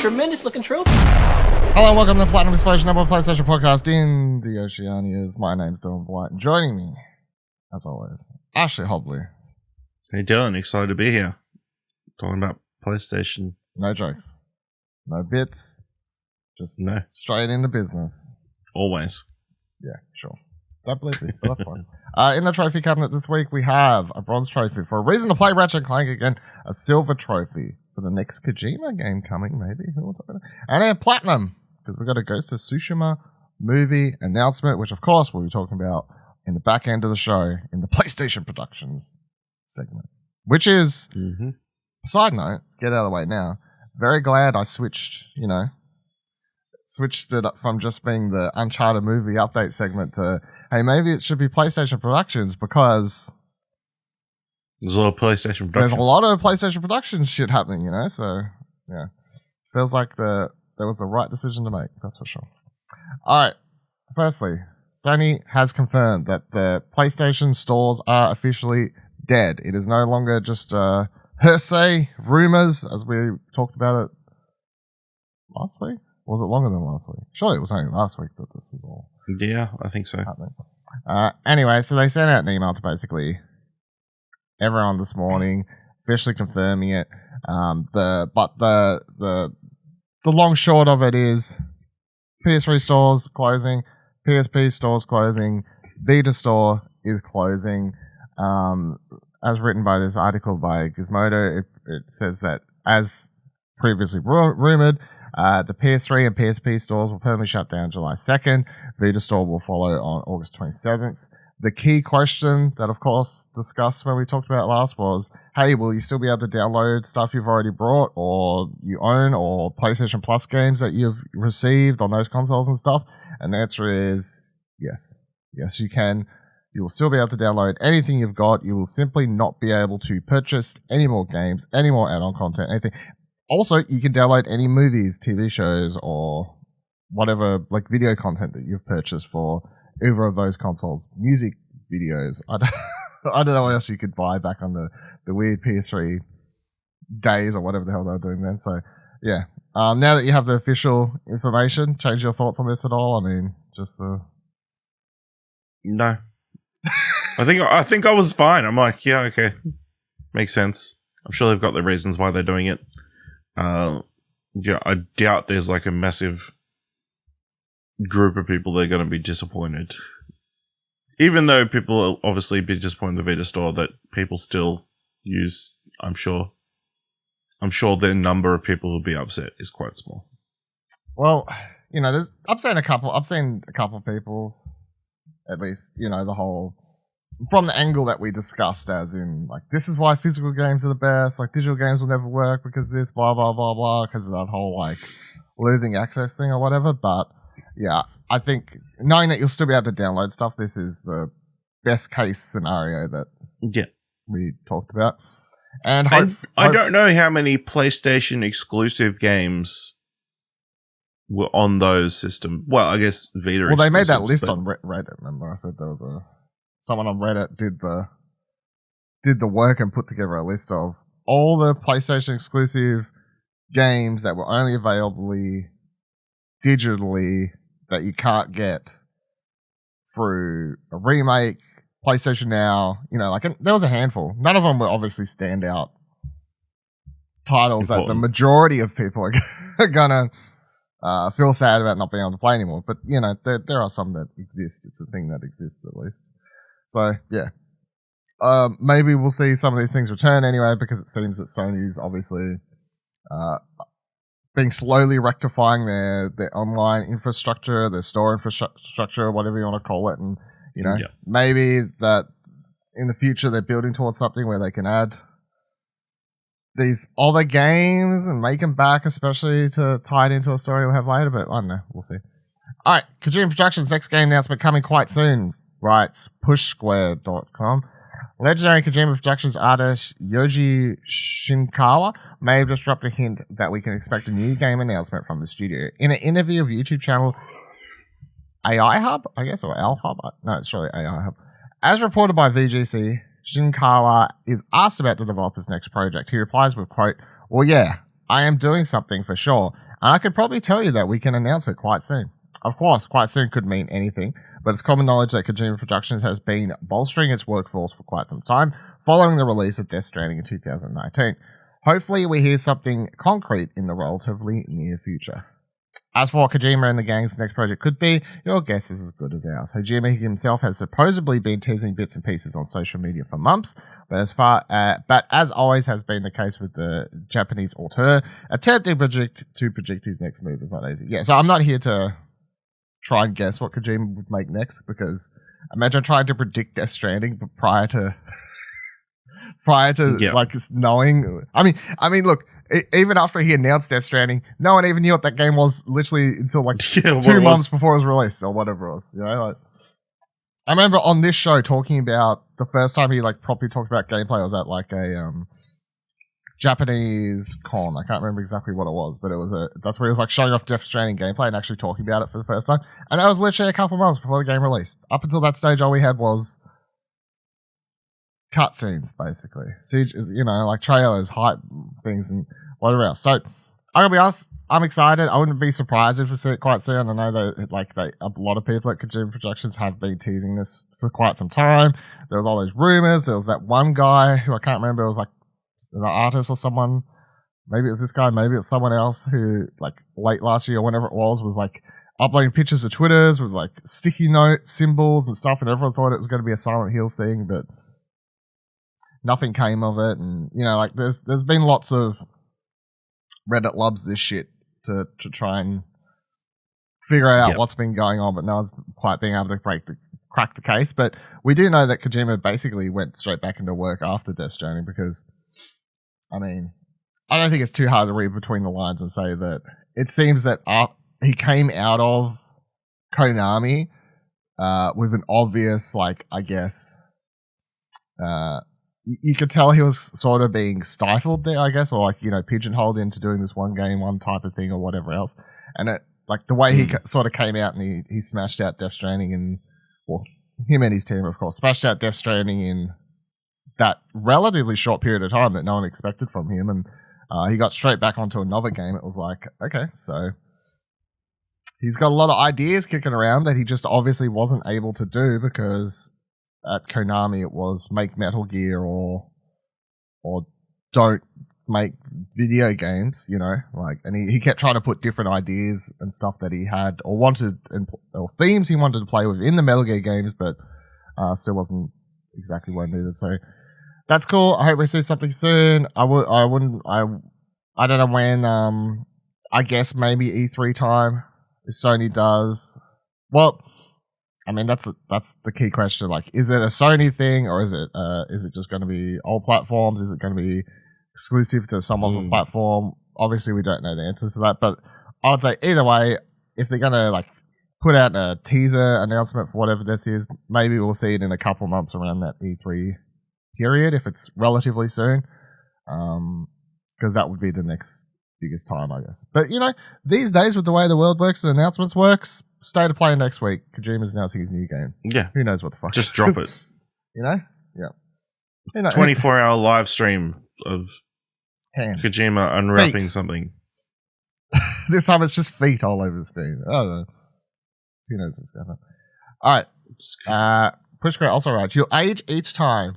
tremendous looking trophy. Hello and welcome to the Platinum Explosion number PlayStation podcast in the Oceanias. My name's Dylan Blight, and joining me, as always, Ashley Hobley. Hey Dylan, excited to be here. Talking about PlayStation. No jokes. No bits. Just No. straight into business. Always. Yeah, sure. Don't believe me, but that's fine. In the trophy cabinet this week, we have a bronze trophy for a reason to play Ratchet and Clank again, a silver trophy for the next Kojima game coming, maybe, and a platinum, because we've got a Ghost of Tsushima movie announcement, which of course we'll be talking about in the back end of the show in the PlayStation Productions segment. Which is, side note, get out of the way now, very glad I switched it up from just being the Uncharted movie update segment to, hey, maybe it should be PlayStation Productions, because there's a lot of PlayStation Productions. There's a lot of PlayStation Productions shit happening, so yeah. Feels like there was the right decision to make, that's for sure. Alright, firstly, Sony has confirmed that the PlayStation stores are officially dead. It is no longer just hearsay, rumors, as we talked about it last week. Was it longer than last week? Surely it was only last week that this was all. Yeah, I think so. Happening. Anyway, so they sent out an email to basically everyone this morning, officially confirming it. The long short of it is PS3 stores closing, PSP stores closing, Vita store is closing. As written by this article by Gizmodo, it says that as previously rumored, the PS3 and PSP stores will permanently shut down July 2nd. Vita store will follow on August 27th. The key question that, of course, discussed when we talked about it last was, hey, will you still be able to download stuff you've already brought or you own, or PlayStation Plus games that you've received on those consoles and stuff? And the answer is yes. Yes, you can. You will still be able to download anything you've got. You will simply not be able to purchase any more games, any more add-on content, anything. Also, you can download any movies, TV shows, or whatever, like video content that you've purchased for either of those consoles. Music videos. I don't know what else you could buy back on the weird PS3 days or whatever the hell they were doing then. So, yeah. Now that you have the official information, change your thoughts on this at all? I mean, just the... No. I think I was fine. I'm like, yeah, okay. Makes sense. I'm sure they've got the reasons why they're doing it. Yeah, I doubt there's like a massive group of people that are going to be disappointed. Even though people will obviously be disappointed in the Vita store, that people still use, I'm sure the number of people who'll be upset is quite small. Well, I've seen a couple of people, at least, the whole, from the angle that we discussed, as in, like, this is why physical games are the best, like, digital games will never work because this, blah, blah, blah, blah, because of that whole, like, losing access thing or whatever. But, yeah, I think knowing that you'll still be able to download stuff, this is the best case scenario that we talked about. And I don't know how many PlayStation exclusive games were on those systems. Well, I guess Vita. Well, they made that list on Reddit. Remember, I said there was someone on Reddit did the work and put together a list of all the PlayStation exclusive games that were only available digitally that you can't get through a remake, PlayStation Now. There was a handful. None of them were obviously standout titles that the majority of people are gonna feel sad about not being able to play anymore. But there are some that exist. It's a thing that exists at least. So, yeah. Maybe we'll see some of these things return anyway, because it seems that Sony's obviously being slowly rectifying their online infrastructure, their store infrastructure, whatever you want to call it. And, maybe that in the future they're building towards something where they can add these other games and make them back, especially to tie it into a story we'll have later. But I don't know. We'll see. All right. Kojima Productions' next game announcement coming quite soon, writes PushSquare.com. Legendary Kojima Productions artist Yoji Shinkawa may have just dropped a hint that we can expect a new game announcement from the studio. In an interview of YouTube channel AI Hub, I guess, or L Hub? No, it's surely AI Hub. As reported by VGC, Shinkawa is asked about the developer's next project. He replies with, quote, "Well, yeah, I am doing something for sure. I could probably tell you that we can announce it quite soon. Of course, quite soon could mean anything, but it's common knowledge that Kojima Productions has been bolstering its workforce for quite some time, following the release of Death Stranding in 2019. Hopefully we hear something concrete in the relatively near future. As for what Kojima and the gang's next project could be, your guess is as good as ours. Kojima himself has supposedly been teasing bits and pieces on social media for months, but as always has been the case with the Japanese auteur, attempting to predict his next move is not easy. Yeah, so I'm not here to try and guess what Kojima would make next, because imagine trying to predict Death Stranding, but prior to like knowing. I mean, look. Even after he announced Death Stranding, no one even knew what that game was literally until like 2 months before it was released or whatever it was. You know, like, I remember on this show talking about the first time he like properly talked about gameplay. I was at like a Japanese con. I can't remember exactly what it was, but that's where he was like showing off Death Stranding gameplay and actually talking about it for the first time. And that was literally a couple months before the game released. Up until that stage, all we had was cutscenes, basically. You know, like trailers, hype things, and whatever else. So, I'm gonna be honest, I'm excited. I wouldn't be surprised if we see it quite soon. I know that a lot of people at Kojima Productions have been teasing this for quite some time. There was all those rumors. There was that one guy who I can't remember. It was like an artist or someone. Maybe it was this guy. Maybe it's someone else who, like, late last year or whenever it was like uploading pictures to Twitters with like sticky note symbols and stuff, and everyone thought it was going to be a Silent Hills thing, but nothing came of it. And you know, like there's been lots of Reddit loves this shit to try and figure out what's been going on, but no one's quite being able to crack the case. But we do know that Kojima basically went straight back into work after Death Stranding, because I mean, I don't think it's too hard to read between the lines and say that it seems that he came out of Konami with an obvious, like, I guess, you could tell he was sort of being stifled there, I guess, or like, you know, pigeonholed into doing this one game, one type of thing or whatever else. And it, like the way he sort of came out and he smashed out Death Stranding in, well, him and his team, of course, smashed out Death Stranding in that relatively short period of time that no one expected from him. And he got straight back onto another game. It was like, okay, so he's got a lot of ideas kicking around that he just obviously wasn't able to do, because at Konami it was make Metal Gear or don't make video games, you know, like, and he kept trying to put different ideas and stuff that he had or wanted or themes he wanted to play with in the Metal Gear games, but still wasn't exactly what I needed. So that's cool. I hope we see something soon. I don't know when. I guess maybe E3 time if Sony does. Well, I mean, that's the key question. Like, is it a Sony thing, or is it just going to be all platforms? Is it going to be exclusive to some other platform? Obviously, we don't know the answers to that, but I would say either way, if they're going to like put out a teaser announcement for whatever this is, maybe we'll see it in a couple months around that E3 period, if it's relatively soon, because that would be the next biggest time, I guess. But you know, these days with the way the world works and announcements works, state of play next week. Kojima's announcing his new game. Yeah, who knows what the fuck? Just drop it. You know, yeah. You know, 24-hour live stream of Kojima unwrapping something. This time it's just feet all over the screen. I don't know. Who knows what's going on? All right. Pushkar also writes, you'll age each time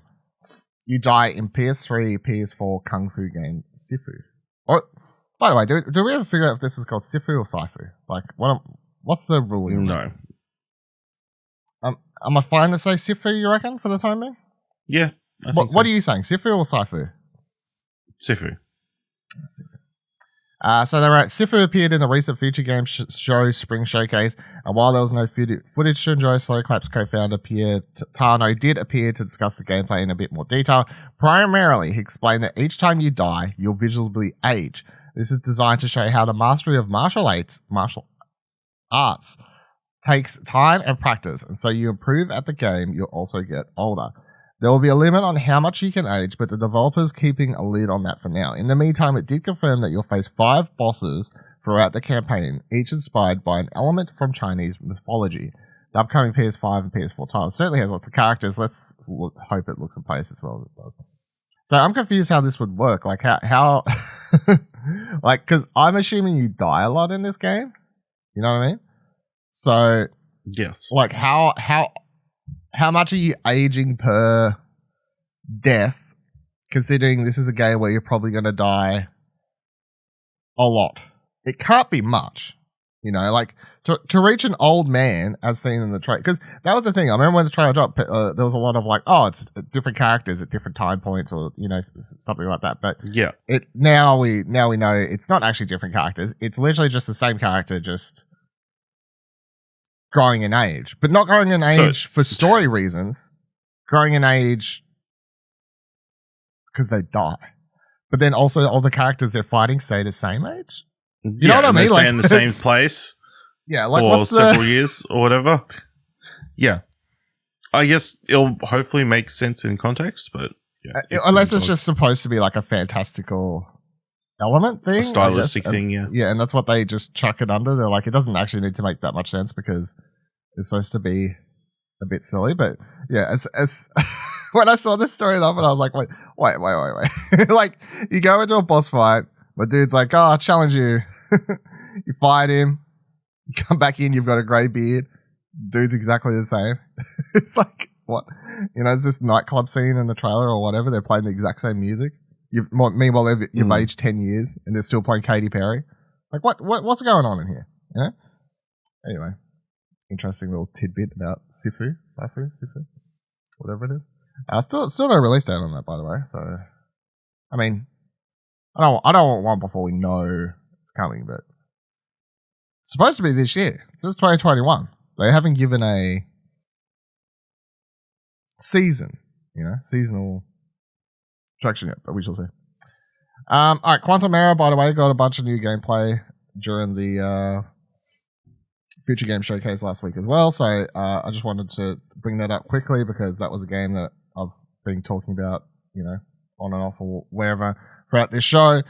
you die in PS3, PS4 Kung Fu game Sifu. Or, by the way, do we ever figure out if this is called Sifu or Saifu? Like, what's the rule? No. Am I fine to say Sifu, you reckon, for the time being? Yeah, I think so. What are you saying, Sifu or Saifu? Sifu. So they wrote, Sifu appeared in the recent Future Games Show Spring Showcase, and while there was no footage to enjoy, Slow Clap's co-founder Pierre Tano did appear to discuss the gameplay in a bit more detail. Primarily, he explained that each time you die, you'll visibly age. This is designed to show how the mastery of martial arts takes time and practice, and so you improve at the game, you'll also get older. There will be a limit on how much you can age, but the developer's keeping a lid on that for now. In the meantime, it did confirm that you'll face 5 bosses throughout the campaign, each inspired by an element from Chinese mythology. The upcoming PS5 and PS4 title certainly has lots of characters. Let's hope it looks and plays as well as it does. So I'm confused how this would work. Like, how Like, because I'm assuming you die a lot in this game. You know what I mean? So, yes. like, how much are you aging per death, considering this is a game where you're probably going to die a lot? It can't be much. You know, like, to reach an old man, as seen in the trailer, because that was the thing. I remember when the trailer dropped, there was a lot of like, oh, it's different characters at different time points, or you know, something like that. But yeah, now we know it's not actually different characters. It's literally just the same character, just growing in age, but not growing in age for story reasons. Growing in age because they die, but then also all the characters they're fighting stay the same age. You know what I mean? They stay like, in the same place for several years or whatever. Yeah. I guess it'll hopefully make sense in context, but yeah. Unless it's just supposed to be like a fantastical element thing. A stylistic thing, yeah. Yeah, and that's what they just chuck it under. They're like, it doesn't actually need to make that much sense because it's supposed to be a bit silly. But yeah, as when I saw this story up, and I was like, wait. Like, you go into a boss fight, my dude's like, oh, I'll challenge you. You fight him. You come back in, you've got a grey beard. Dude's exactly the same. It's like, what? You know, there's this nightclub scene in the trailer or whatever. They're playing the exact same music. Meanwhile, you've aged 10 years and they're still playing Katy Perry. Like, what's going on in here? You know? Anyway, interesting little tidbit about Sifu, whatever it is. Still no release date on that, by the way. So, I mean, I don't want one before we know it's coming, but it's supposed to be this year. This is 2021. They haven't given a seasonal traction yet, but we shall see. All right, Quantum Error, by the way, got a bunch of new gameplay during the Future Game Showcase last week as well. So I just wanted to bring that up quickly because that was a game that I've been talking about, you know, on and off or wherever throughout this show.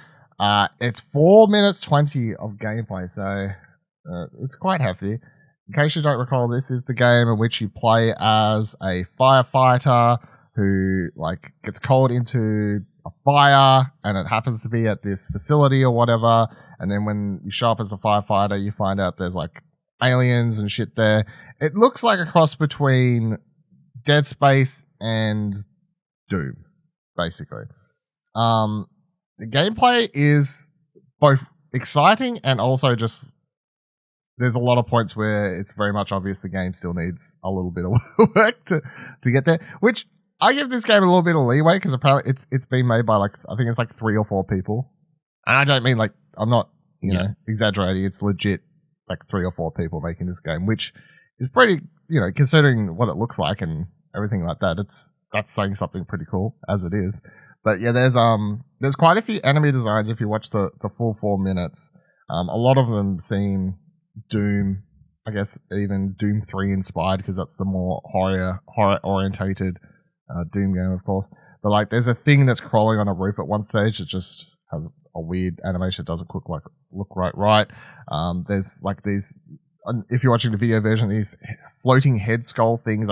It's 4 minutes 20 of gameplay, so it's quite hefty. In case you don't recall, this is the game in which you play as a firefighter who like gets called into a fire, and it happens to be at this facility or whatever. And then when you show up as a firefighter, you find out there's like aliens and shit there. It looks like a cross between Dead Space and Doom, basically. The gameplay is both exciting and also just there's a lot of points where it's very much obvious the game still needs a little bit of work to get there, which I give this game a little bit of leeway because apparently it's been made by like, I think it's like 3 or 4 people. And I don't mean like, I'm not, you know, exaggerating. It's legit like 3 or 4 people making this game, which is pretty, you know, considering what it looks like and everything like that. That's saying something pretty cool as it is. But yeah, there's quite a few enemy designs if you watch the full 4 minutes. A lot of them seem Doom, I guess even Doom 3 inspired because that's the more horror orientated Doom game, of course. But like, there's a thing that's crawling on a roof at one stage. It just has a weird animation. It doesn't look right. There's like these. If you're watching the video version, these floating head skull things.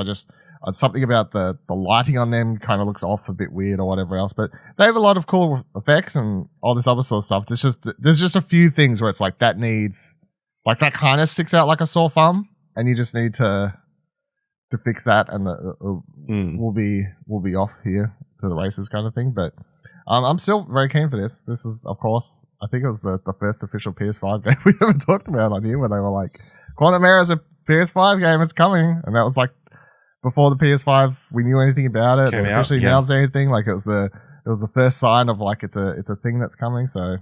Something about the lighting on them kind of looks off a bit weird or whatever else. But they have a lot of cool effects and all this other sort of stuff. There's just a few things where it's like that needs. Like that kind of sticks out like a sore thumb, and you just need to fix that, and we'll be off here to the races kind of thing. But I'm still very keen for this. This is, of course, I think it was the first official PS5 game we ever talked about on here, where they were like, Quantum Error is a PS5 game, it's coming, and that was like before the PS5 we knew anything about it, or officially announced anything. Like it was the first sign of like it's a thing that's coming. So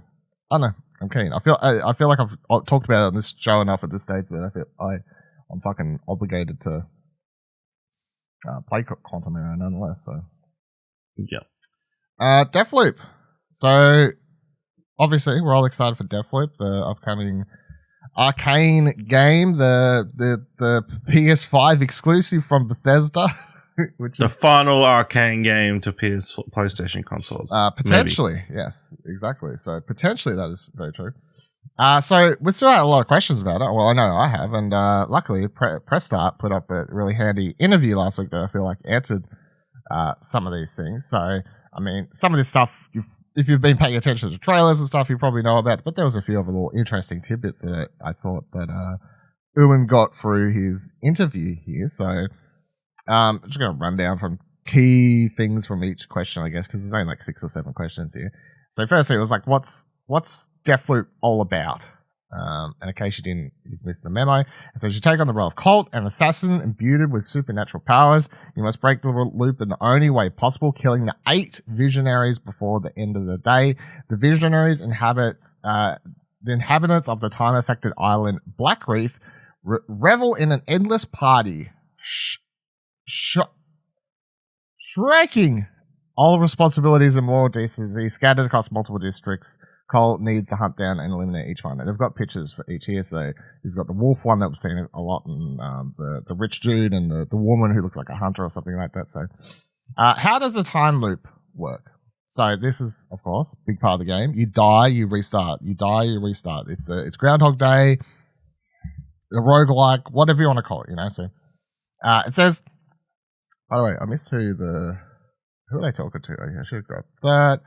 I don't know. I'm keen. I feel like I've talked about it on this show enough at this stage that I feel I'm fucking obligated to play Quantum Error nonetheless. So yeah. Deathloop. So obviously we're all excited for Deathloop, the upcoming Arcane game, the PS5 exclusive from Bethesda. Which the final Arcane game to PlayStation consoles. Potentially, yes, exactly. So potentially that is very true. So we still had a lot of questions about it. Well, I know I have, and luckily Press Start put up a really handy interview last week that I feel like answered some of these things. So I mean, some of this stuff if you've been paying attention to trailers and stuff, you probably know about it, but there was a few other little interesting tidbits that I thought that Ewan got through his interview here. So I'm just going to run down from key things from each question, I guess, because there's only like 6 or 7 questions here. So firstly, it was like, what's Deathloop all about? And in case you've missed the memo, it says you take on the role of Colt, an assassin imbued with supernatural powers. You must break the loop in the only way possible, killing the 8 visionaries before the end of the day. The visionaries inhabit the inhabitants of the time-affected island Black Reef revel in an endless party, shrieking all responsibilities and moral decency scattered across multiple districts. Cole needs to hunt down and eliminate each one. And they've got pictures for each here. So you've got the wolf one that we've seen a lot, and the rich dude, and the woman who looks like a hunter or something like that. So how does the time loop work? So this is, of course, a big part of the game. You die, you restart. You die, you restart. It's Groundhog Day, a roguelike, whatever you want to call it, you know. So it says, by the way, I missed who are they talking to? I should have got that.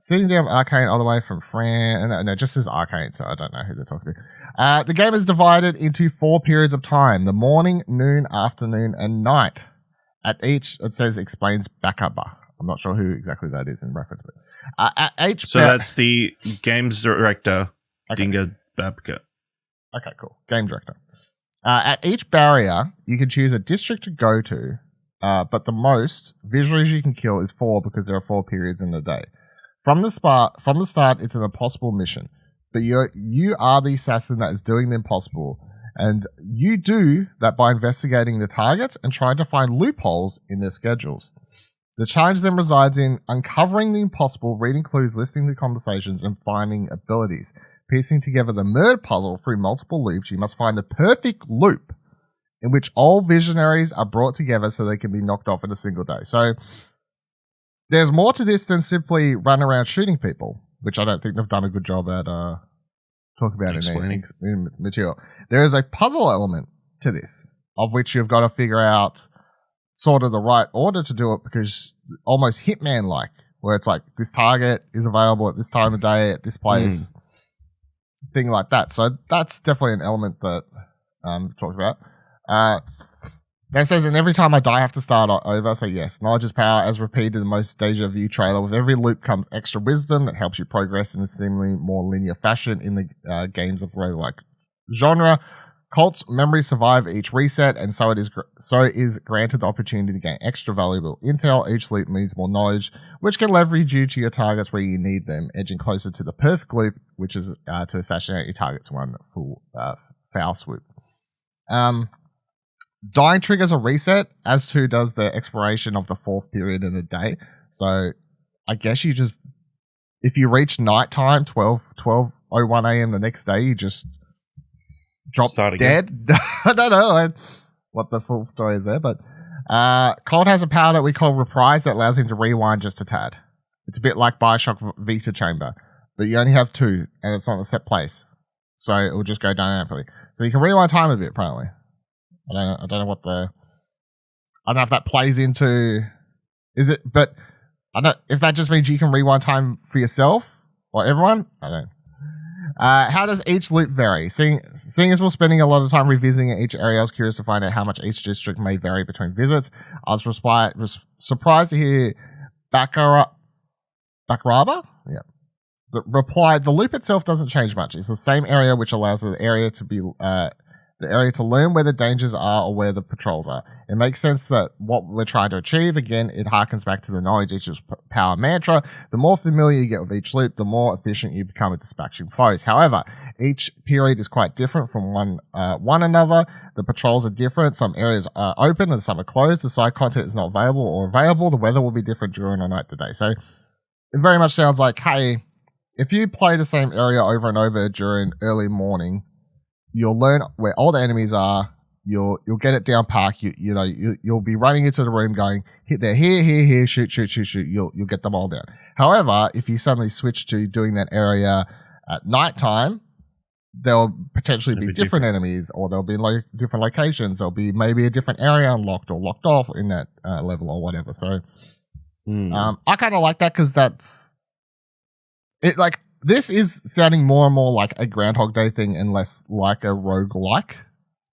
Sitting down Arcane all the way from France. No, it just says Arcane, so I don't know who they're talking to. The game is divided into 4 periods of time: the morning, noon, afternoon, and night. At each, it says explains Bakaba. I'm not sure who exactly that is in reference, but at each. So that's the games director, okay. Dinga Babka. Okay, cool. Game director. At each barrier, you can choose a district to go to, but the most visuals you can kill is 4 because there are 4 periods in the day. From the start, it's an impossible mission, but you are the assassin that is doing the impossible, and you do that by investigating the targets and trying to find loopholes in their schedules. The challenge then resides in uncovering the impossible, reading clues, listening to conversations, and finding abilities. Piecing together the murder puzzle through multiple loops, you must find the perfect loop in which all visionaries are brought together so they can be knocked off in a single day. So there's more to this than simply run around shooting people, which I don't think they've done a good job at talking about in material. There is a puzzle element to this, of which you've got to figure out sort of the right order to do it, because almost Hitman-like, where it's like this target is available at this time of day at this place, thing like that. So that's definitely an element that talked about. That says, and every time I die, I have to start over. So yes, knowledge is power, as repeated in the most deja vu trailer. With every loop comes extra wisdom that helps you progress in a seemingly more linear fashion in the games of roguelike genre. Colt's memories survive each reset, and so is granted the opportunity to gain extra valuable intel. Each loop means more knowledge, which can leverage you to your targets where you need them, edging closer to the perfect loop, which is to assassinate your targets one full foul swoop. Dying triggers a reset, as too does the expiration of the 4th period in the day. So I guess you just, if you reach nighttime, 12:01 a.m. the next day, you just drop dead. I don't know what the full story is there, but Colt has a power that we call Reprise that allows him to rewind just a tad. It's a bit like Bioshock Vita Chamber, but you only have 2, and it's not a set place. So it will just go dynamically. So you can rewind time a bit, apparently. I don't know I don't know if that plays into, is it, but I don't, if that just means you can rewind time for yourself or everyone, I don't know. How does each loop vary? Seeing as we're spending a lot of time revisiting each area, I was curious to find out how much each district may vary between visits. I was surprised to hear Bakaraba? Yeah. Replied, the loop itself doesn't change much. It's the same area, which allows the area to learn where the dangers are or where the patrols are. It makes sense that what we're trying to achieve, again, it harkens back to the knowledge equals power mantra. The more familiar you get with each loop, the more efficient you become at dispatching foes. However, each period is quite different from one another. The patrols are different. Some areas are open and some are closed. The side content is not available or available. The weather will be different during the night to day. So it very much sounds like, hey, if you play the same area over and over during early morning, you'll learn where all the enemies are. You'll get it down pack. You'll be running into the room going, hit there, here, shoot. You'll get them all down. However, if you suddenly switch to doing that area at nighttime, there'll potentially be different enemies, or there'll be different locations. There'll be maybe a different area unlocked or locked off in that level or whatever. So I kind of like that, because that's it like this is sounding more and more like a Groundhog Day thing and less like a roguelike,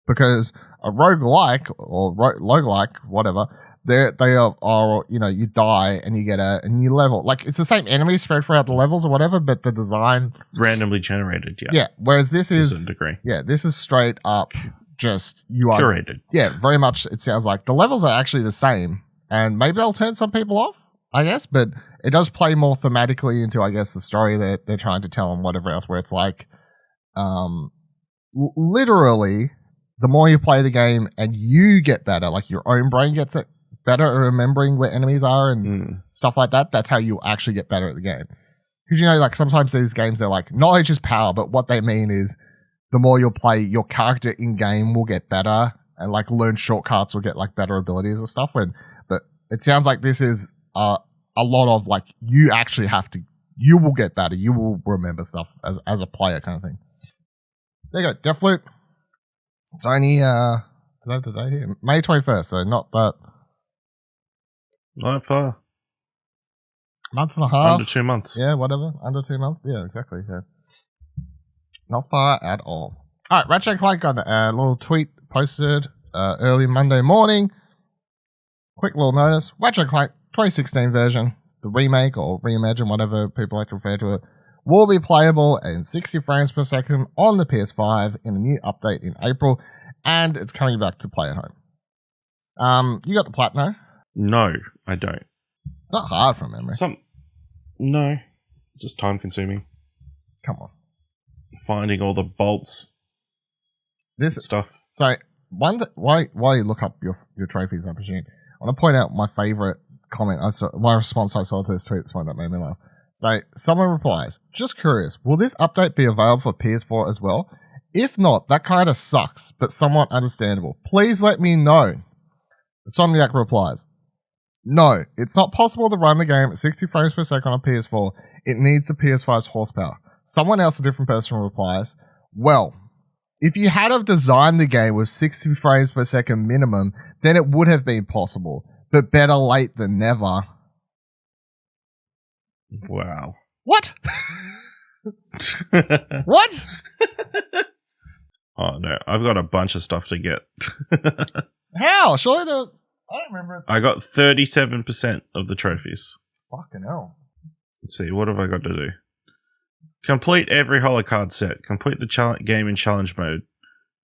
because a roguelike or roguelike, whatever, they are you know, you die and you get a new level. Like it's the same enemies spread throughout the levels or whatever, but the design randomly generated. Yeah. Whereas this is to some degree. Yeah, this is straight up just you are curated. Yeah, very much. It sounds like the levels are actually the same, and maybe they'll turn some people off, I guess, but it does play more thematically into, I guess, the story that they're trying to tell and whatever else, where it's like, literally, the more you play the game and you get better, like your own brain gets it better at remembering where enemies are and stuff like that, that's how you actually get better at the game. Because, you know, like sometimes these games, they're like, knowledge is power, but what they mean is the more you'll play, your character in-game will get better and like learn shortcuts or get like better abilities and stuff. But it sounds like this is a lot of like you actually have to, you will get better, you will remember stuff as a player kind of thing. There you go, Deathloop. It's only today here, May 21st, so not far. Month and a half, under 2 months. Yeah, whatever, under 2 months. Yeah, exactly. So not far at all. All right, Ratchet and Clank got a little tweet posted early Monday morning. Quick little notice: Ratchet and Clank 2016 version, the remake or reimagine, whatever people like to refer to it, will be playable in 60 frames per second on the PS5 in a new update in April, and it's coming back to play at home. You got the Platinum? No, I don't. It's not hard from memory. No, just time consuming. Come on. Finding all the bolts. This stuff. So, while you look up your trophies, I presume, I want to point out my favorite comment I saw, my response I saw to this tweet, this one that made me laugh. So, someone replies, just curious, will this update be available for PS4 as well? If not, that kind of sucks, but somewhat understandable. Please let me know. Somniac replies, no, it's not possible to run the game at 60 frames per second on PS4. It needs the PS5's horsepower. Someone else, a different person, replies, well, if you had have designed the game with 60 frames per second minimum, then it would have been possible. But better late than never. Wow. What? What? Oh, no. I've got a bunch of stuff to get. How? Surely there was... I don't remember. I got 37% of the trophies. Fucking hell. Let's see. What have I got to do? Complete every holocard set. Complete the game in challenge mode.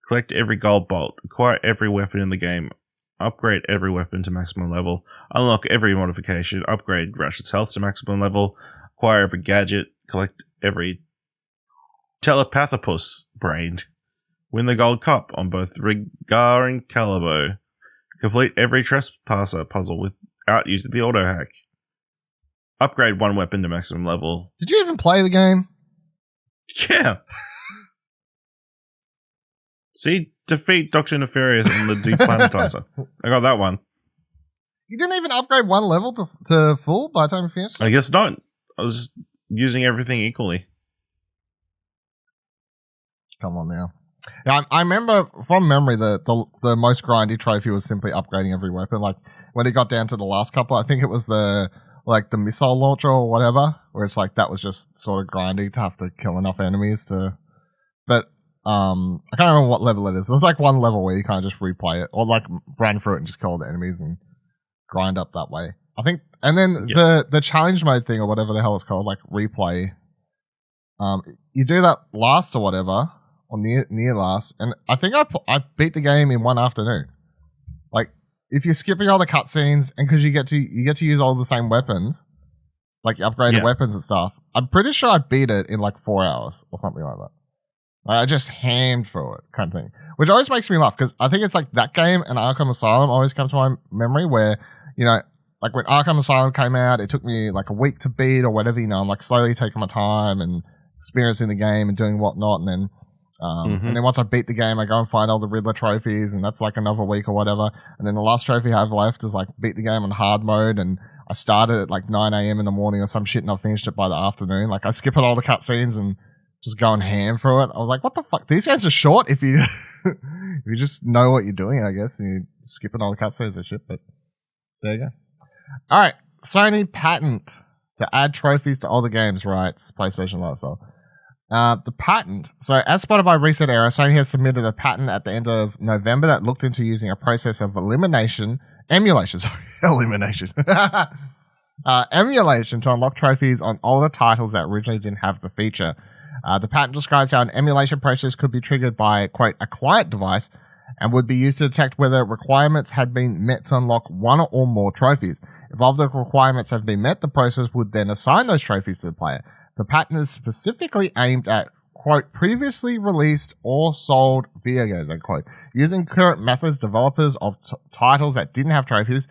Collect every gold bolt. Acquire every weapon in the game. Upgrade every weapon to maximum level. Unlock every modification. Upgrade Ratchet's health to maximum level. Acquire every gadget. Collect every telepathopus brain. Win the gold cup on both Rigar and Calabo. Complete every trespasser puzzle without using the auto hack. Upgrade one weapon to maximum level. Did you even play the game? Yeah. See, defeat Dr. Nefarious on the Deplanetizer. I got that one. You didn't even upgrade one level to full by the time you finished? I guess not. I was just using everything equally. Come on now. Yeah, I remember from memory the most grindy trophy was simply upgrading every weapon. Like when it got down to the last couple, I think it was the missile launcher or whatever, where it's like that was just sort of grindy to have to kill enough enemies to. But I can't remember what level it is. There's like one level where you kind of just replay it or like run through it and just kill all the enemies and grind up that way. I think, and then the challenge mode thing or whatever the hell it's called, like replay. You do that last or whatever. Or near last, and I think I beat the game in one afternoon. Like if you're skipping all the cutscenes, and because you get to use all the same weapons, like upgraded weapons and stuff. I'm pretty sure I beat it in like 4 hours or something like that. Like, I just hammed through it, kind of thing, which always makes me laugh because I think it's like that game and Arkham Asylum always come to my memory where like when Arkham Asylum came out, it took me like a week to beat or whatever. I'm like slowly taking my time and experiencing the game and doing whatnot, and then. And then once I beat the game, I go and find all the Riddler trophies, and that's like another week or whatever. And then the last trophy I have left is like beat the game on hard mode, and I started at like 9 a.m. in the morning or some shit, and I finished it by the afternoon. Like I skip all the cutscenes and just going ham through it. I was like, what the fuck? These games are short if you if you just know what you're doing, I guess, and you skipping all the cutscenes and shit. But there you go. All right, Sony patent to add trophies to older games, writes PlayStation Lifestyle. The patent. So, as spotted by Reset Era, Sony has submitted a patent at the end of November that looked into using a process of emulation to unlock trophies on older titles that originally didn't have the feature. The patent describes how an emulation process could be triggered by, quote, a client device and would be used to detect whether requirements had been met to unlock one or more trophies. If all the requirements have been met, the process would then assign those trophies to the player. The patent is specifically aimed at, quote, previously released or sold video games, unquote. Using current methods, developers of titles that didn't have trophies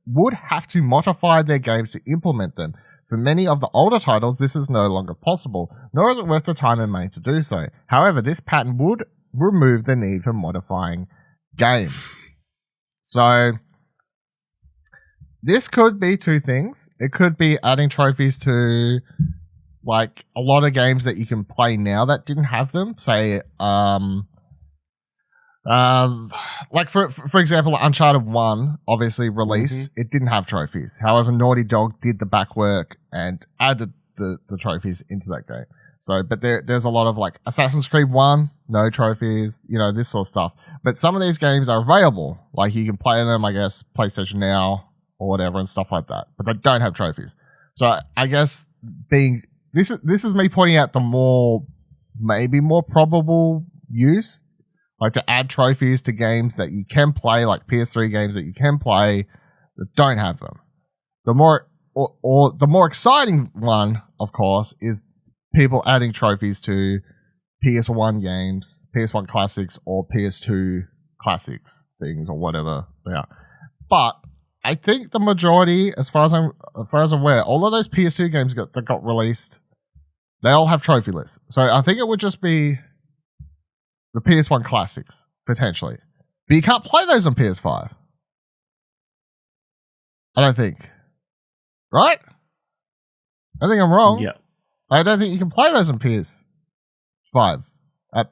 would have to modify their games to implement them. For many of the older titles, this is no longer possible, nor is it worth the time and money to do so. However, this patent would remove the need for modifying games. So, this could be two things. It could be adding trophies to, like, a lot of games that you can play now that didn't have them. Say, like for example, Uncharted 1 obviously released, it didn't have trophies. However, Naughty Dog did the back work and added the trophies into that game. So, but there's a lot of, like, Assassin's Creed 1, no trophies, you know, this sort of stuff. But some of these games are available. Like, you can play them, I guess, PlayStation Now or whatever and stuff like that. But they don't have trophies. So, I guess this is me pointing out the maybe more probable use, like to add trophies to games that you can play, like PS3 games that you can play that don't have them. The more exciting one, of course, is people adding trophies to PS1 games, PS1 classics, or PS2 classics things, or whatever they are. But I think the majority, as far as I'm aware, all of those PS2 games that got released, they all have trophy lists. So I think it would just be the PS1 classics, potentially. But you can't play those on PS5. I don't think. Right? I think I'm wrong. Yeah. I don't think you can play those on PS5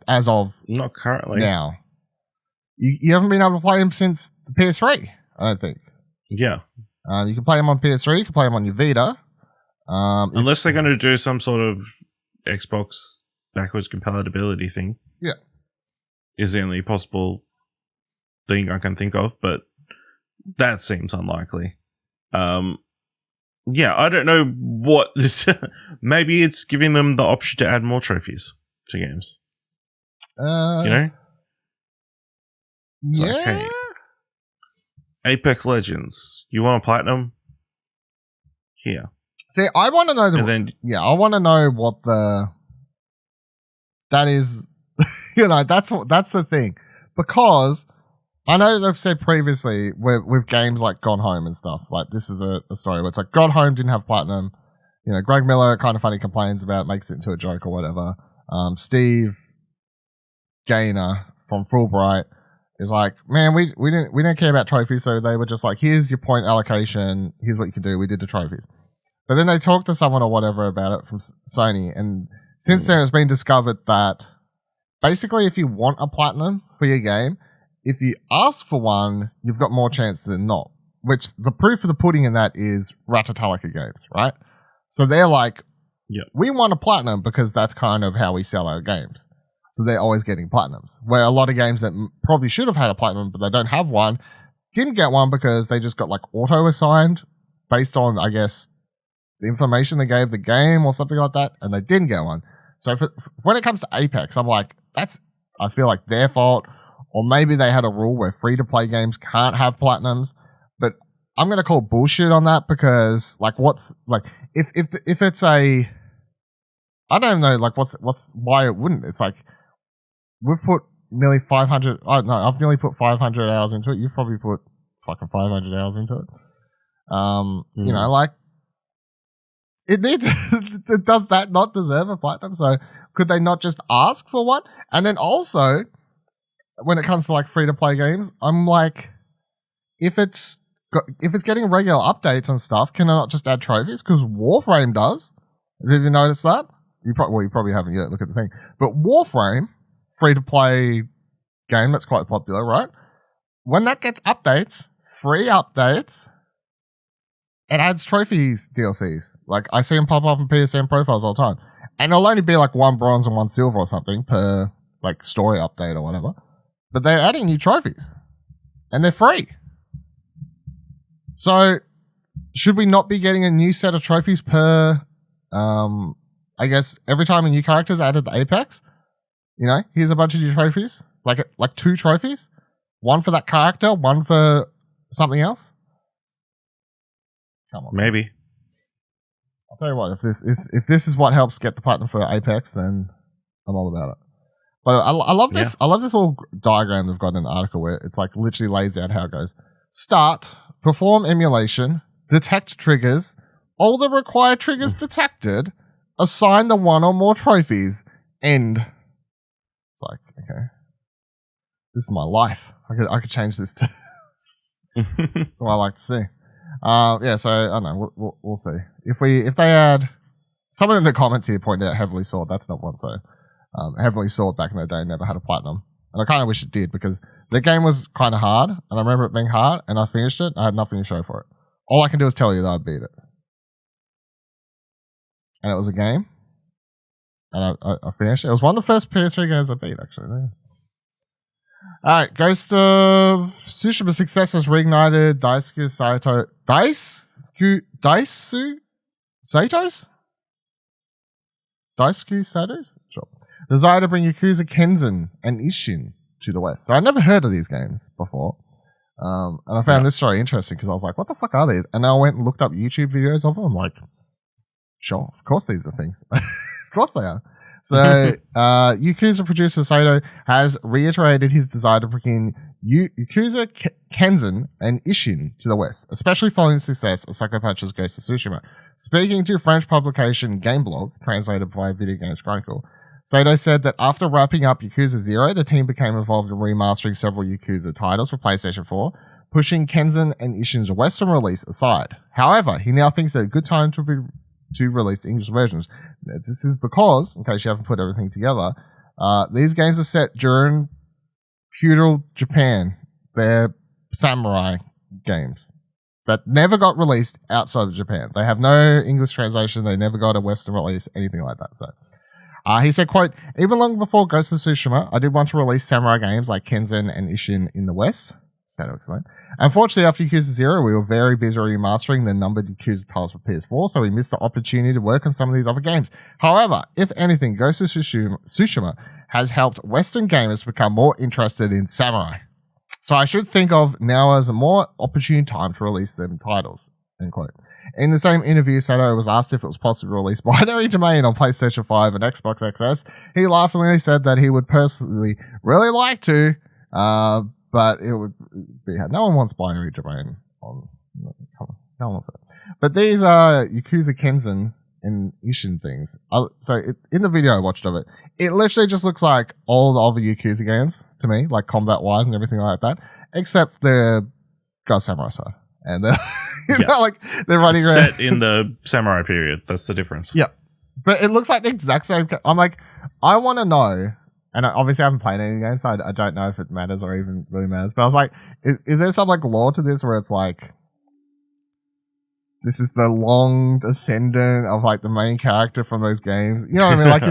as of not currently now. You haven't been able to play them since the PS3, I don't think. Yeah. You can play them on PS3, you can play them on your Vita. Unless they're going to do some sort of Xbox backwards compatibility thing. Yeah. Is the only possible thing I can think of, but that seems unlikely. Yeah, I don't know what this... Maybe it's giving them the option to add more trophies to games. You know? It's yeah. like, hey, Apex Legends, you want a platinum? Here. See, I want to know I want to know what that is. You know, that's the thing, because I know they've said previously with games like Gone Home and stuff, like this is a story where it's like Gone Home didn't have platinum. You know, Greg Miller kind of funny complains about it, makes it into a joke or whatever. Steve Gaynor from Fulbright is like, man, we didn't care about trophies, so they were just like, here's your point allocation, here's what you can do. We did the trophies, but then they talked to someone or whatever about it from Sony, and since then it's been discovered that basically if you want a platinum for your game, if you ask for one, you've got more chance than not. Which the proof of the pudding in that is Ratchet games, right? So they're like, we want a platinum because that's kind of how we sell our games. So they're always getting platinums. Where a lot of games that probably should have had a platinum, but they don't have one, didn't get one because they just got like auto-assigned based on, I guess, the information they gave the game or something like that, and they didn't get one. So when it comes to Apex, I'm like, I feel like their fault, or maybe they had a rule where free-to-play games can't have platinums, but I'm going to call bullshit on that because, like, if it's a, I don't know, like, why it wouldn't. It's like, we've put nearly 500, I've nearly put 500 hours into it. You've probably put fucking 500 hours into it. You know, like, does that not deserve a platinum? So could they not just ask for one? And then also, when it comes to like free to play games, I'm like, if it's getting regular updates and stuff, can I not just add trophies? Because Warframe does. Have you noticed that? You probably haven't yet. Look at the thing, but Warframe, free to play game that's quite popular, right? When that gets updates, free updates, it adds trophies DLCs. Like, I see them pop up in PSN profiles all the time. And it'll only be like 1 bronze and 1 silver or something per like story update or whatever. But they're adding new trophies. And they're free. So, should we not be getting a new set of trophies per, I guess, every time a new character is added to Apex? You know, here's a bunch of new trophies. Like 2 trophies. 1 for that character, 1 for something else. Come on. Maybe. I'll tell you what, if this is what helps get the platinum for Apex, then I'm all about it. But I love this. Yeah. I love this little diagram they've got in the article where it's like literally lays out how it goes. Start, perform emulation, detect triggers, all the required triggers detected, assign the 1 or more trophies, end. It's like, okay, this is my life. I could change this to. That's what I like to see. Yeah, so I don't know. We'll see if they add. Someone in the comments here pointed out Heavily Sword. That's not one. So Heavily Sword back in the day never had a platinum, and I kind of wish it did because the game was kind of hard, and I remember it being hard, and I finished it. I had nothing to show for it. All I can do is tell you that I beat it, and it was a game, and I finished it. It was one of the first PS3 games I beat actually. Yeah. Alright, Ghost of Tsushima success has reignited Daisuke Sato's? Sure. Desire to bring Yakuza Kenzen and Ishin to the West. So I never heard of these games before. And I found this story interesting because I was like, what the fuck are these? And I went and looked up YouTube videos of them. I'm like, sure, of course these are things. Of course they are. So, Yakuza producer Sato has reiterated his desire to bring Yakuza Kenzen and Ishin to the West, especially following the success of Sucker Punch's Ghost of Tsushima. Speaking to French publication Gameblog, translated by Video Games Chronicle, Sato said that after wrapping up Yakuza 0, the team became involved in remastering several Yakuza titles for PlayStation 4, pushing Kenzen and Ishin's Western release aside. However, he now thinks that a good time to release the English versions. This is because, in case you haven't put everything together, these games are set during feudal Japan. They're samurai games that never got released outside of Japan. They have no English translation. They never got a Western release, anything like that. So, he said, quote, even long before Ghost of Tsushima, I did want to release samurai games like Kenzen and Ishin in the West. Sato explained. Unfortunately, after Yakuza 0, we were very busy remastering the numbered Yakuza titles for PS4, so we missed the opportunity to work on some of these other games. However, if anything, Ghost of Tsushima has helped Western gamers become more interested in samurai. So I should think of now as a more opportune time to release them titles. End quote. In the same interview, Sato was asked if it was possible to release Binary Domain on PlayStation 5 and Xbox XS. He laughingly said that he would personally really like to, but it would be no one wants Binary Domain on. No one wants it. But these are Yakuza Kenzen and Ishin things. In the video I watched of it, it literally just looks like all the other Yakuza games to me, like combat wise and everything like that, except they're got samurai side, and they're running it's around set in the samurai period. That's the difference. Yeah, but it looks like the exact same. I'm like, I want to know. And obviously I haven't played any games, so I don't know if it matters or even really matters. But I was like, is there some like lore to this where it's like, this is the long descendant of like the main character from those games? You know what I mean? Like,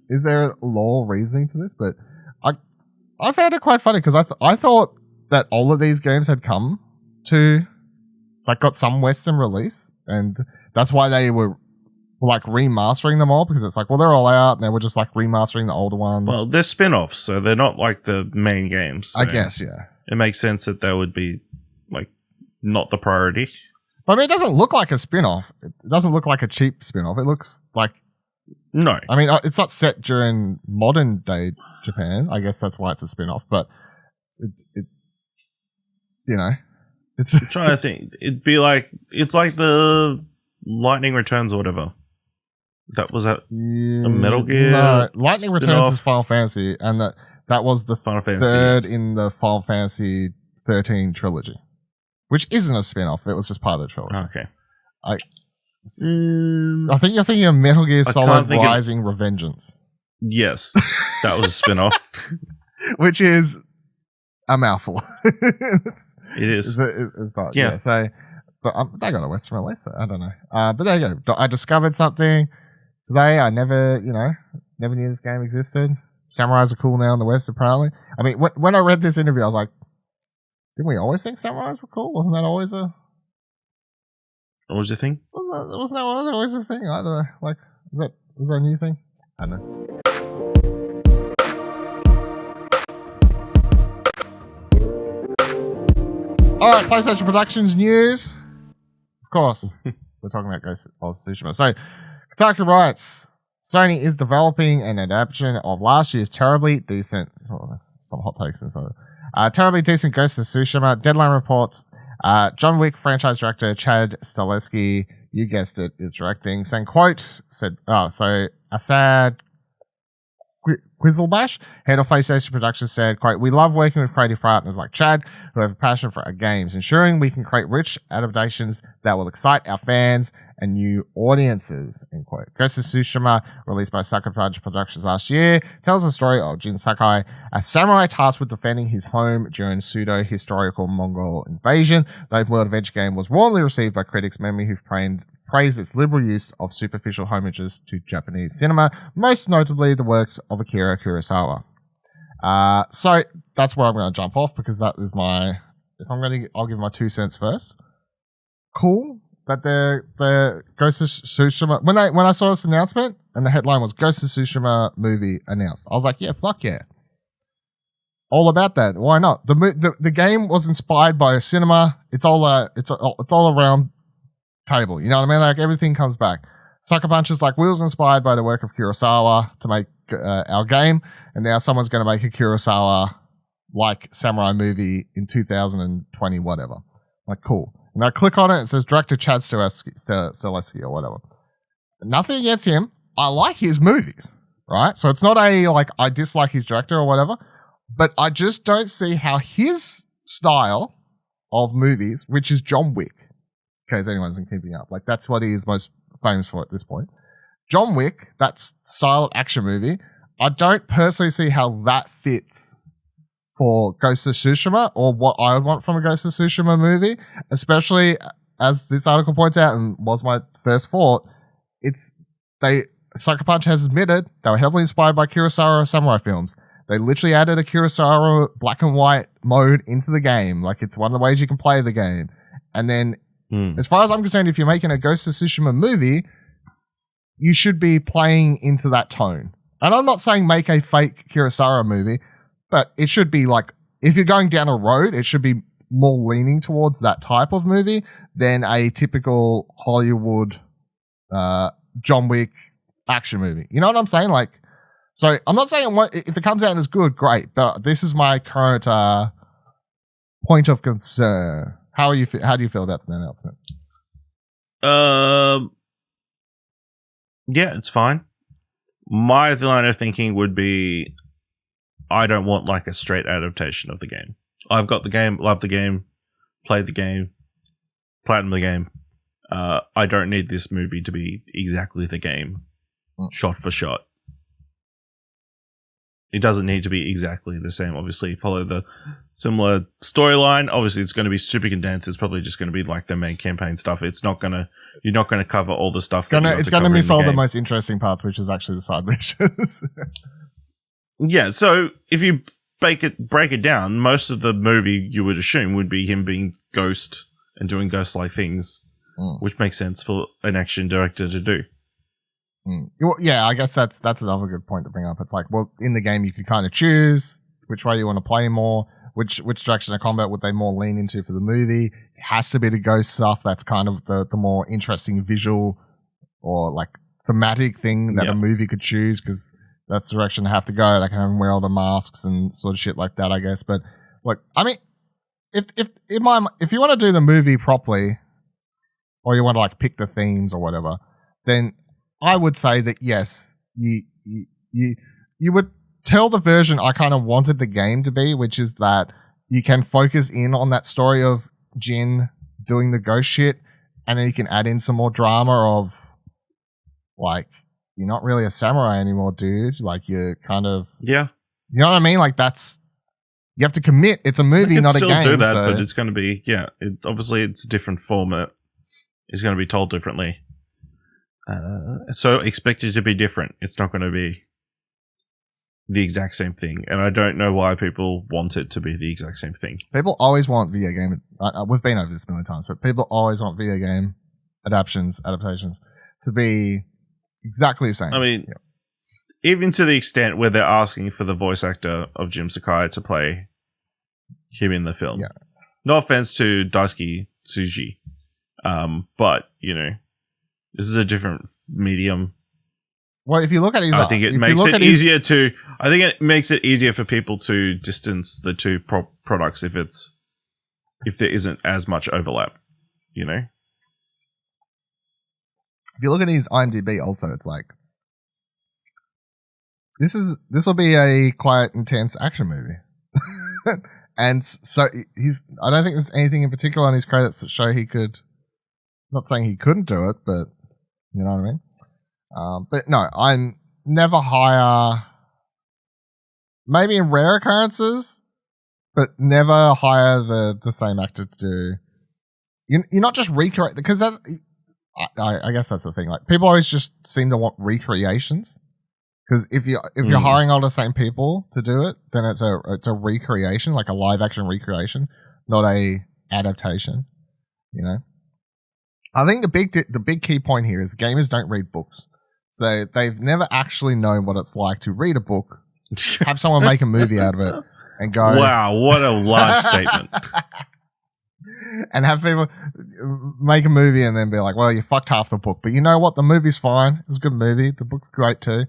is there lore reasoning to this? But I found it quite funny because I thought that all of these games had come to, like, got some Western release, and that's why they were like remastering them all, because it's like, well, they're all out and they were just like remastering the older ones. Well, they're spin-offs, so they're not like the main games. So I guess, yeah. It makes sense that they would be like not the priority. But I mean, it doesn't look like a spin-off. It doesn't look like a cheap spin-off. It looks like... No. I mean, it's not set during modern day Japan. I guess that's why it's a spin-off, but it you know, it's... I'm trying to think. It'd be like... It's like the Lightning Returns or whatever. That was a Metal Gear. No, Lightning Returns is Final Fantasy, and that was the Final third in the Final Fantasy 13 trilogy, which isn't a spin-off. It was just part of the trilogy. Okay. I think you're thinking of Metal Gear Solid Rising Revengeance. Yes, that was a spin-off. Which is a mouthful. It is. It's not, yeah. So but they got a Western release, so I don't know. But there you go. I discovered something today. I never knew this game existed. Samurais are cool now in the West, apparently. I mean, when I read this interview, I was like, didn't we always think samurais were cool? Wasn't that always a... What was the thing? Wasn't that always a thing? I don't know. Like, is that a new thing? I don't know. All right, PlayStation Productions news. Of course, we're talking about Ghost of Tsushima. So, Kotaku writes, Sony is developing an adaptation of last year's terribly decent... Oh, that's some hot takes inside. Terribly decent Ghost of Tsushima. Deadline reports, John Wick franchise director Chad Stahelski, you guessed it, is directing. Saying, quote, Assad Quizzlebash, head of PlayStation Productions, said, quote, we love working with creative partners like Chad who have a passion for our games, ensuring we can create rich adaptations that will excite our fans and new audiences, end quote. Ghost of Tsushima, released by Sucker Punch Productions last year, tells the story of Jin Sakai, a samurai tasked with defending his home during pseudo-historical Mongol invasion. The open-world adventure game was warmly received by critics, many who've praised its liberal use of superficial homages to Japanese cinema, most notably the works of Akira Kurosawa. So that's where I'm going to jump off, because that is I'll give my 2 cents first. Cool that the Ghost of Tsushima, when I saw this announcement and the headline was Ghost of Tsushima movie announced, I was like, yeah, fuck yeah. All about that. Why not? The game was inspired by a cinema. It's all around table. You know what I mean? Like, everything comes back. Sucker Punch is like, we was inspired by the work of Kurosawa to make our game, and now someone's going to make a Kurosawa like samurai movie in 2020, whatever. Like, cool. And I click on it, it says director Chad Stahelski or whatever. Nothing against him. I like his movies, right? So it's not I dislike his director or whatever, but I just don't see how his style of movies, which is John Wick, in case anyone's been keeping up, like, that's what he is most famous for at this point. John Wick, that style of action movie, I don't personally see how that fits for Ghost of Tsushima, or what I would want from a Ghost of Tsushima movie, especially as this article points out, and was my first thought, Sucker Punch has admitted they were heavily inspired by Kurosawa samurai films. They literally added a Kurosawa black and white mode into the game. Like, it's one of the ways you can play the game. And then, as far as I'm concerned, if you're making a Ghost of Tsushima movie, you should be playing into that tone. And I'm not saying make a fake Kurosawa movie, but it should be like, if you're going down a road, it should be more leaning towards that type of movie than a typical Hollywood John Wick action movie. You know what I'm saying? Like, so I'm not saying if it comes out as good, great, but this is my current point of concern. How do you feel about the announcement? Yeah, it's fine. My line of thinking would be, I don't want like a straight adaptation of the game. I've got the game, love the game, played the game, platinum the game. I don't need this movie to be exactly the game, shot for shot. It doesn't need to be exactly the same. Obviously, follow the similar storyline. Obviously, it's going to be super condensed. It's probably just going to be like the main campaign stuff. You're not going to cover all the stuff. It's going to miss all the most interesting parts, which is actually the side missions. Yeah. So if you break it down, most of the movie you would assume would be him being Ghost and doing ghost-like things, which makes sense for an action director to do. Yeah, I guess that's another good point to bring up. It's like, well, in the game you can kind of choose which way you want to play more, which direction of combat would they more lean into for the movie. It has to be the ghost stuff. That's kind of the more interesting visual or like thematic thing that a movie could choose, because that's the direction they have to go. They can wear all the masks and sort of shit like that, I guess. But look, I mean, if you want to do the movie properly, or you want to like pick the themes or whatever, then I would say that yes, you would tell the version I kind of wanted the game to be, which is that you can focus in on that story of Jin doing the ghost shit, and then you can add in some more drama of like, you're not really a samurai anymore, dude. Like, you're kind of, you know what I mean? Like, that's You have to commit. It's a movie, not a game. Still do that, so. but it's going to be obviously it's a different format. It's going to be told differently. So expect it to be different. It's not going to be the exact same thing, and I don't know why people want it to be the exact same thing. People always want video game. We've been over this a million times, but people always want video game adaptations to be exactly the same. I mean, even to the extent where they're asking for the voice actor of Jin Sakai to play him in the film. Yeah. No offense to Daisuke Tsuji, but this is a different medium. Well, if you look at his, I think it makes it easier to. I think it makes it easier for people to distance the two products if there isn't as much overlap. If you look at his IMDb, also, it's like this will be a quite intense action movie, and so I don't think there's anything in particular on his credits that show he could. Not saying he couldn't do it, but you know what I mean. But no, I'm never hire. Maybe in rare occurrences, but never hire the same actor to do. You're not just recreate, because that. I guess that's the thing. Like, people always just seem to want recreations. Because if you're hiring all the same people to do it, then it's a recreation, like a live action recreation, not a adaptation. I think the big key point here is gamers don't read books. So they've never actually known what it's like to read a book, have someone make a movie out of it, and go, wow, what a large statement. And have people make a movie and then be like, well, you fucked half the book. But you know what? The movie's fine. It was a good movie. The book's great too.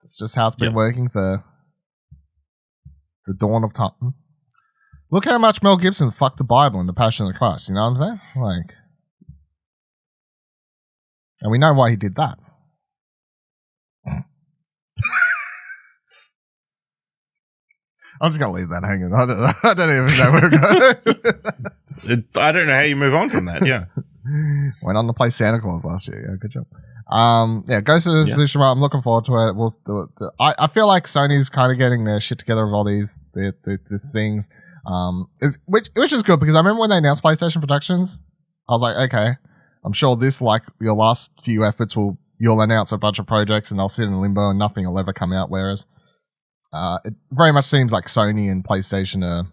It's just how it's been working for the dawn of time. Look how much Mel Gibson fucked the Bible in The Passion of the Christ. You know what I'm saying? Like, and we know why he did that. I'm just going to leave that hanging. I don't even know where we're going. I don't know how you move on from that, yeah. Went on to play Santa Claus last year. Yeah, good job. Ghost of Tsushima, I'm looking forward to it. We'll do it. I feel like Sony's kind of getting their shit together with all these things. Which is good, because I remember when they announced PlayStation Productions, I was like, okay, I'm sure this, like your last few efforts, you'll announce a bunch of projects and they'll sit in limbo and nothing will ever come out. Whereas it very much seems like Sony and PlayStation are.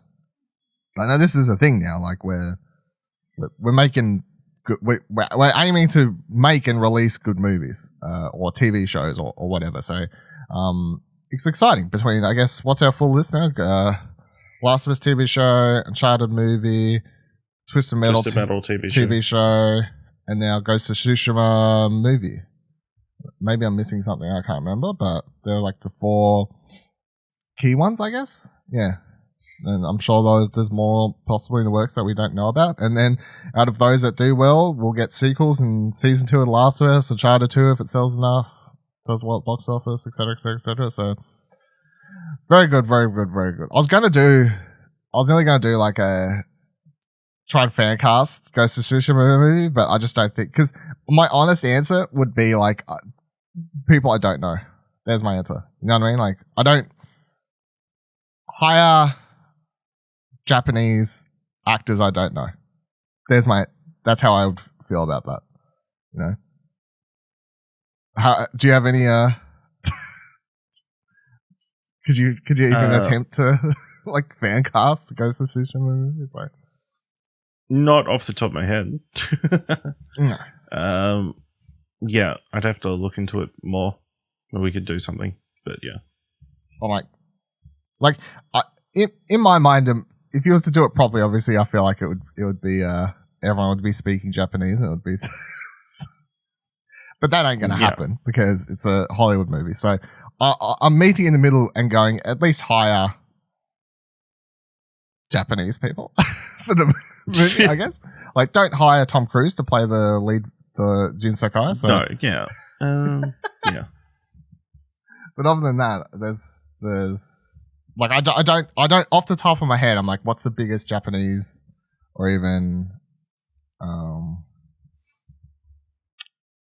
I know this is a thing now. Like we're making good. We're aiming to make and release good movies or TV shows or whatever. So it's exciting. Between, I guess, what's our full list now? Last of Us TV show, Uncharted movie, Twisted Metal TV show, and now Ghost of Tsushima movie. Maybe I'm missing something, I can't remember, but they're like the 4 key ones, I guess. Yeah. And I'm sure there's more possibly in the works that we don't know about. And then out of those that do well, we'll get sequels in season 2 of The Last of Us, Uncharted 2 if it sells enough, does well at box office, etc., etc., etc. So very good, very good, very good. I was nearly going to do like try and fan cast Ghost of Tsushima movie, but I just don't think, because my honest answer would be like people I don't know. There's my answer. You know what I mean? Like, I don't hire Japanese actors I don't know. That's how I would feel about that. Do you have any could you even attempt to like fan cast the Ghost of Tsushima movie? It's like, not off the top of my head. No. Yeah, I'd have to look into it more. Maybe we could do something, but yeah. Or in my mind, if you were to do it properly, obviously, I feel like it would be everyone would be speaking Japanese, and it would be. But that ain't going to happen because it's a Hollywood movie. So I'm meeting in the middle and going, at least hire Japanese people for the movie, I guess. Like, don't hire Tom Cruise to play the lead, the Jin Sakai. So. No, yeah. Yeah. But other than that, there's like, I don't off the top of my head, I'm like, what's the biggest Japanese or even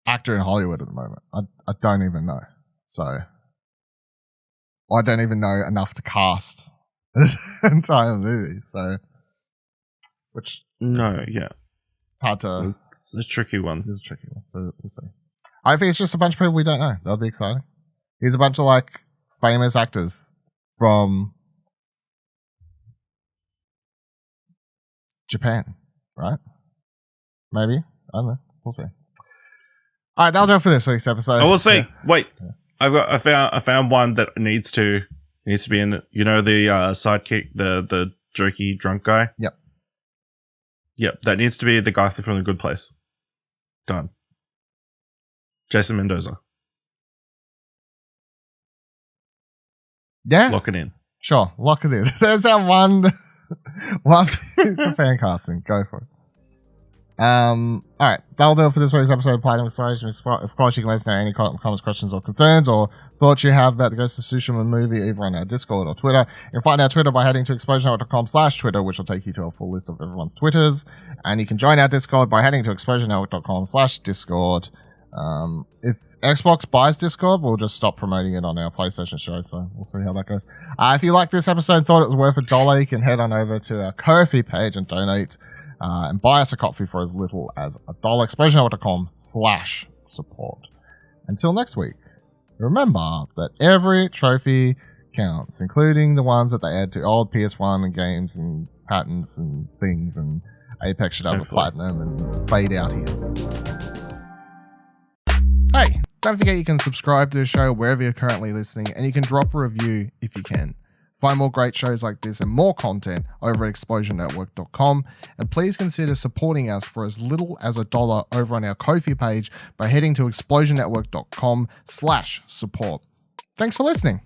actor in Hollywood at the moment? I don't even know. So I don't even know enough to cast this entire movie. So, which No, yeah. it's hard to. It's a tricky one. It's a tricky one. So we'll see. I think it's just a bunch of people we don't know. That'll be exciting. Here's a bunch of like famous actors from Japan, right? Maybe. I don't know. We'll see. All right, that'll do it for this week's episode. I will see. Yeah. Wait, I found one that needs to be in it. You know the sidekick, the jerky drunk guy. Yep, that needs to be the guy from The Good Place. Done. Jason Mendoza. Yeah, Lock it in. sure. Lock it in. There's our one piece of fan casting. Go for it. All right, that'll do it for this week's episode of Platinum Exploration. Of course, you can let us know any comments, questions, or concerns, or thoughts you have about the Ghost of Tsushima movie, either on our Discord or Twitter. You can find our Twitter by heading to explosionnetwork.com/Twitter, which will take you to a full list of everyone's Twitters. And you can join our Discord by heading to explosionnetwork.com/Discord. If Xbox buys Discord, we'll just stop promoting it on our PlayStation show, so we'll see how that goes. If you like this episode and thought it was worth $1, you can head on over to our Ko-fi page and donate. And buy us a coffee for as little as $1. explosionnetwork.com/support. Until next week, remember that every trophy counts, including the ones that they add to old PS1 and games and patents and things, and Apex should have a platinum and fade out here. Hey, don't forget you can subscribe to the show wherever you're currently listening, and you can drop a review if you can. Find more great shows like this and more content over at explosionnetwork.com. And please consider supporting us for as little as $1 over on our Ko-fi page by heading to explosionnetwork.com/support. Thanks for listening.